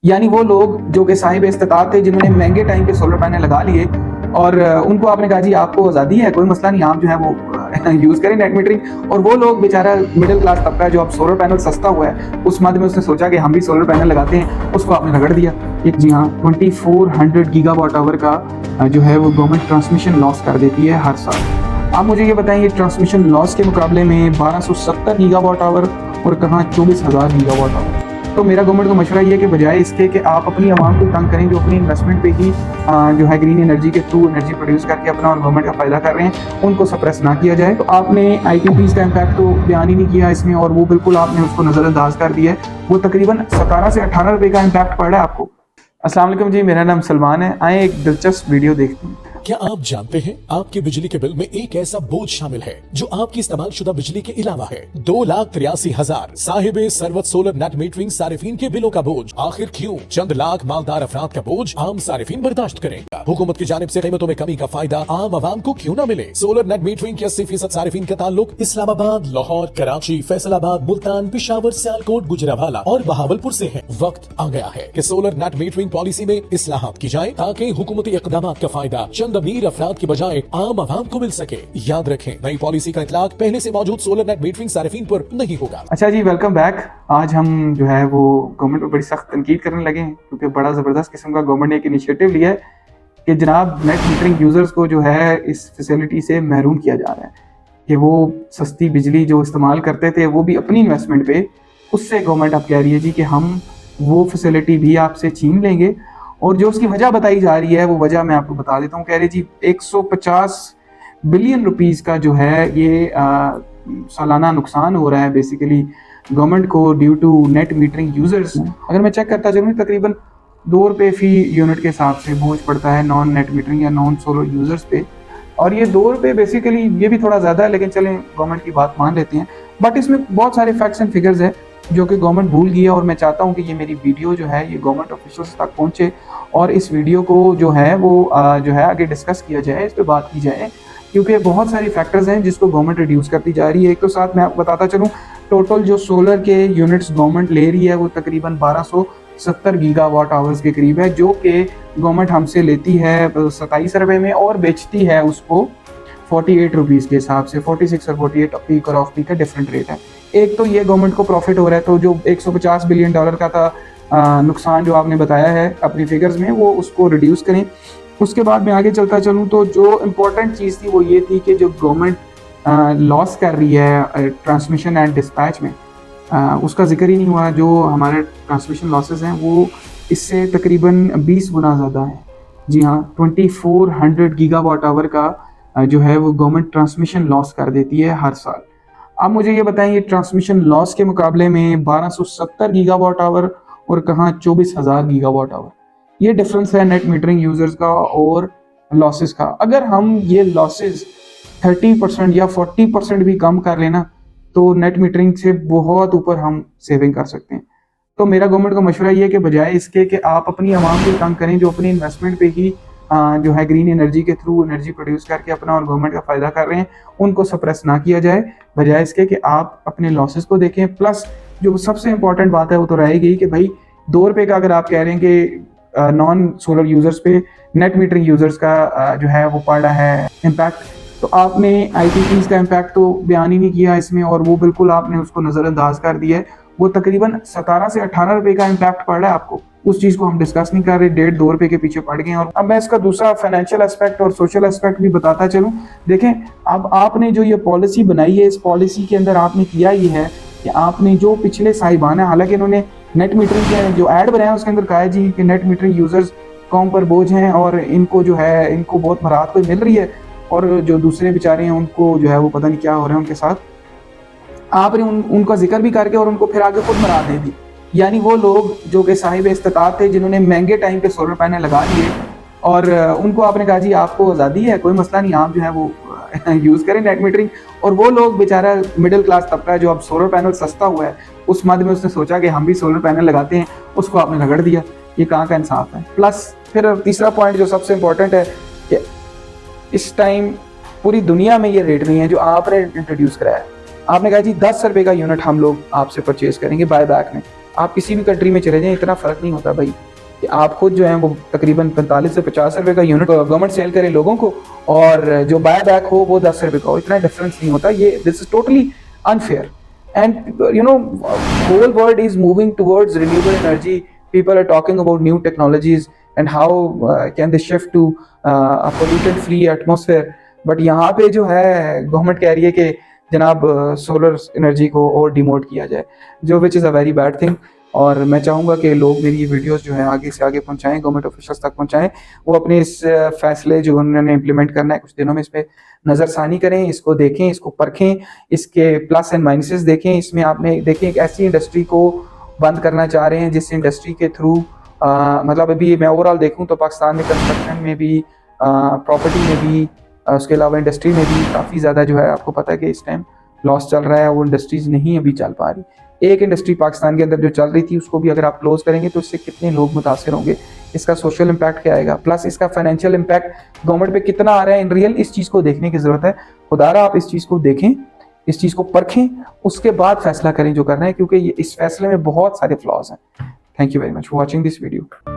यानी वो लोग जो कि साहिब इस्तिताअत थे, जिन्होंने महंगे टाइम पे सोलर पैनल लगा लिए और उनको आपने कहा जी आपको आज़ादी है, कोई मसला नहीं, आप जो है वो यूज़ करें नेट मीटरिंग। और वो लोग बेचारा मिडिल क्लास तबका जो अब सोलर पैनल सस्ता हुआ है उस मद में उसने सोचा कि हम भी सोलर पैनल लगाते हैं, उसको आपने रगड़ दिया। एक जी हाँ 2400 गीगावाट आवर का जो है वो गवर्नमेंट ट्रांसमिशन लॉस कर देती है हर साल। आप मुझे ये बताएं, ये ट्रांसमिशन लॉस के मुकाबले में 1270 गीगावाट आवर और कहाँ 24,000 गीगावाट आवर। तो मेरा गवर्नमेंट को मशवरा ये है कि बजाय इसके कि आप अपनी आवाम को तंग करें जो अपनी इन्वेस्टमेंट पे ही जो है ग्रीन एनर्जी के थ्रू एनर्जी प्रोड्यूस करके अपना और गवर्नमेंट का फायदा कर रहे हैं, उनको सप्रेस ना किया जाए। तो आपने IPPs का इम्पैक्ट तो बयान ही नहीं किया इसमें, और वो बिल्कुल आपने उसको नज़रअंदाज कर दिया है। वो तकरीबन 17 से 18 रुपए का इम्पैक्ट पड़ रहा है आपको। अस्सलाम वालेकुम जी, मेरा नाम सलमान है। आए एक दिलचस्प वीडियो देखते हैं। क्या आप जानते हैं आपके बिजली के बिल में एक ऐसा बोझ शामिल है जो आपकी इस्तेमाल शुदा बिजली के अलावा है? 2,83,000 साहिबे सरवत सोलर नेट मीटरिंग सारिफीन के बिलों का बोझ। आखिर क्यों चंद लाख मालदार अफराद का बोझ आम सारिफीन बर्दाश्त करेगा? हुकूमत की जानिब से कीमतों में कमी का फायदा आम आवाम को क्यों न मिले? सोलर नेट मीटरिंग के 80% सारिफीन का ताल्लुक इस्लामाबाद, लाहौर, कराची, फैसलाबाद, मुल्तान, पिशावर, सियालकोट, गुजरावाला और बहावलपुर से है। वक्त आ गया है कि सोलर नेट मीटरिंग पॉलिसी में इस्लाहात की जाए ताकि हुकूमती इक़दामात का फायदा चंद अमीर अफराद की बजाय आम आवाम को मिल सके। याद रखें, नई पॉलिसी का इतलाक पहले से मौजूद सोलर नेट मीटरिंग सारिफीन पर नहीं होगा। अच्छा जी, वेलकम बैक। आज हम जो है वो गवर्नमेंट पर बड़ी सख्त तनकीद करने लगे हैं क्योंकि बड़ा ज़बरदस्त किस्म का गवर्नमेंट ने एक इनिशिएटिव लिया है कि जनाब नेट मीटरिंग यूज़र्स को जो है इस फैसिलिटी से महरूम किया जा रहा है कि वो सस्ती बिजली जो इस्तेमाल करते थे वो भी अपनी इन्वेस्टमेंट पे, उससे गवर्नमेंट अब कह रही है जी कि हम वो फैसिलिटी भी आपसे छीन लेंगे। और जो उसकी वजह बताई जा रही है वो वजह मैं आपको बता देता हूँ। कह रही जी 150 बिलियन रुपीस का जो है ये सालाना नुकसान हो रहा है बेसिकली गवर्नमेंट को due to net metering users. अगर मैं चेक करता चलूँ तकरीबन 2 रुपये फी यूनिट के हिसाब से बोझ पड़ता है नॉन नेट मीटरिंग या नॉन सोलर यूजर्स पे। और ये 2 रुपये बेसिकली ये भी थोड़ा ज़्यादा है, लेकिन चलें गवर्नमेंट की बात मान लेते हैं। बट इसमें बहुत सारे फैक्ट्स एंड फिगर्स है जो कि गवर्नमेंट भूल गई है, और मैं चाहता हूँ कि ये मेरी वीडियो जो है ये गवर्नमेंट ऑफिशियल्स तक पहुँचे और इस वीडियो को जो है वो जो है आगे डिस्कस किया जाए, इस पर बात की जाए, क्योंकि बहुत सारी फैक्टर्स हैं जिसको गवर्नमेंट रिड्यूस करती जा रही है। एक तो साथ मैं आपको बताता चलूँ, टोटल जो सोलर के यूनिट्स गवर्नमेंट ले रही है वो तकरीबन 1270 गीगावाट आवर्स के करीब है, जो कि गवर्नमेंट हमसे लेती है 27 रुपये में और बेचती है उसको 48 रुपीज़ के हिसाब से। 46 और 48 पीक और ऑफ पीक का डिफरेंट रेट है। एक तो ये गवर्नमेंट को प्रॉफिट हो रहा है, तो जो 150 बिलियन डॉलर का था नुकसान जो आपने बताया है अपनी फिगर्स में, वो उसको रिड्यूस करें। उसके बाद मैं आगे चलता चलूँ तो जो इम्पोर्टेंट चीज़ थी वो ये थी कि जो गवर्नमेंट लॉस कर रही है ट्रांसमिशन एंड डिस्पैच में, उसका जिक्र ही नहीं हुआ। जो हमारे ट्रांसमिशन लॉसेस हैं वो इससे तकरीबन 20 गुना ज़्यादा है। जी हाँ, 2400 गीगावाट आवर का जो है वो गवर्नमेंट ट्रांसमिशन लॉस कर देती है हर साल। आप मुझे ये बताएं, ये ट्रांसमिशन लॉस के मुकाबले में 1270 गीगावाट आवर और कहाँ 24,000 गीगावाट आवर। ये डिफरेंस है नेट मीटरिंग यूजर्स का और लॉसेस का। अगर हम ये लॉसेस 30% या 40% भी कम कर लेना तो नेट मीटरिंग से बहुत ऊपर हम सेविंग कर सकते हैं। तो मेरा गवर्नमेंट का मशवरा ये है कि बजाय इसके कि आप अपनी आवाम को तंग करें जो अपनी इन्वेस्टमेंट पे ही जो है ग्रीन एनर्जी के थ्रू एनर्जी प्रोड्यूस करके अपना और गवर्नमेंट का फायदा कर रहे हैं, उनको सप्रेस ना किया जाए। बजाय इसके कि आप अपने लॉसेस को देखें। प्लस जो सबसे इंपॉर्टेंट बात है वो तो रहेगी कि भाई 2 रुपये का अगर आप कह रहे हैं कि नॉन सोलर यूजर्स पे नेट मीटरिंग यूजर्स का जो है वो पड़ रहा है इम्पैक्ट, तो आपने IPPs का इम्पैक्ट तो बयान ही नहीं किया इसमें, और वो बिल्कुल आपने उसको नज़रअंदाज कर दिया है। वो तकरीबन 17 से 18 रुपये का इम्पैक्ट पड़ रहा है आपको, उस चीज़ को हम डिस्कस नहीं कर रहे। 1.5-2 रुपये के पीछे पड़ गए। और अब मैं इसका दूसरा फाइनेंशियल एस्पेक्ट और सोशल एस्पेक्ट भी बताता चलूँ। देखें, अब आपने जो ये पॉलिसी बनाई है, इस पॉलिसी के अंदर आपने किया ये है कि आपने जो पिछले साहिबान है, हालांकि इन्होंने नेट मीटरिंग के जो ऐड बनाया उसके अंदर कहा है जी कि नेट मीटरिंग यूजर्स कौम पर बोझ हैं और इनको जो है इनको बहुत मराहत कोई मिल रही है, और जो दूसरे बेचारे हैं उनको जो है वो पता नहीं क्या हो रहा है उनके साथ। आपने उनका जिक्र भी करके और उनको फिर आगे खुद मरा दे दी। यानी वो लोग जो कि साहिब इस्तिताअत थे, जिन्होंने महंगे टाइम पे सोलर पैनल लगा लिए और उनको आपने कहा जी आपको आज़ादी है, कोई मसला नहीं, आप जो है वो यूज़ करें नेट मीटरिंग। और वो लोग बेचारा मिडिल क्लास तबका जो अब सोलर पैनल सस्ता हुआ है उस मद में उसने सोचा कि हम भी सोलर पैनल लगाते हैं, उसको आपने रगड़ दिया। ये कहाँ का इंसाफ है? प्लस फिर तीसरा पॉइंट जो सबसे इम्पोर्टेंट है कि इस टाइम पूरी दुनिया में ये रेट नहीं है जो आपने इंट्रोड्यूस कराया है। आपने कहा जी 10 रुपये का यूनिट हम लोग आपसे परचेज करेंगे बाय बैक में। आप किसी भी कंट्री में चले जाएं, इतना फ़र्क नहीं होता भाई कि आप खुद जो है वो तकरीबन 45 से 50 रुपए का यूनिट गवर्नमेंट सेल करे लोगों को, और जो बाय बैक हो वो 10 रुपए का हो, इतना डिफरेंस नहीं होता। ये this is totally unfair and you know whole world is moving towards renewable energy. People are talking about new technologies and how can they shift to a polluted free atmosphere, but यहाँ पे जो है government कह रही है कि जनाब solar energy को और डिमोट किया जाए, जो which is a very bad thing. और मैं चाहूँगा कि लोग मेरी ये वीडियोस जो है आगे से आगे पहुँचाएँ, गवर्नमेंट ऑफिशियल्स तक पहुँचाएँ, वो अपने इस फैसले जो उन्होंने इम्प्लीमेंट करना है कुछ दिनों में, इस पर नज़रसानी करें, इसको देखें, इसको परखें, इसके प्लस एंड माइनसेस देखें। इसमें आपने देखें एक ऐसी इंडस्ट्री को बंद करना चाह रहे हैं जिस इंडस्ट्री के थ्रू मतलब अभी मैं ओवरऑल देखूँ तो पाकिस्तान में कंस्ट्रक्शन में भी, प्रॉपर्टी में भी, उसके अलावा इंडस्ट्री में भी काफ़ी ज़्यादा जो है आपको पता है कि इस टाइम लॉस चल रहा है। वो इंडस्ट्रीज़ नहीं अभी चल पा रही। एक इंडस्ट्री पाकिस्तान के अंदर जो चल रही थी उसको भी अगर आप क्लोज करेंगे तो इससे कितने लोग मुतासर होंगे, इसका सोशल इम्पैक्ट क्या आएगा, प्लस इसका फाइनेंशियल इम्पैक्ट गवर्नमेंट पे कितना आ रहा है इन रियल, इस चीज़ को देखने की ज़रूरत है। खुदारा आप इस चीज़ को देखें, इस चीज़ को परखें, उसके बाद फैसला करें जो करना है, क्योंकि इस फैसले में बहुत सारे फ्लॉज हैं। Thank you very much for watching this video.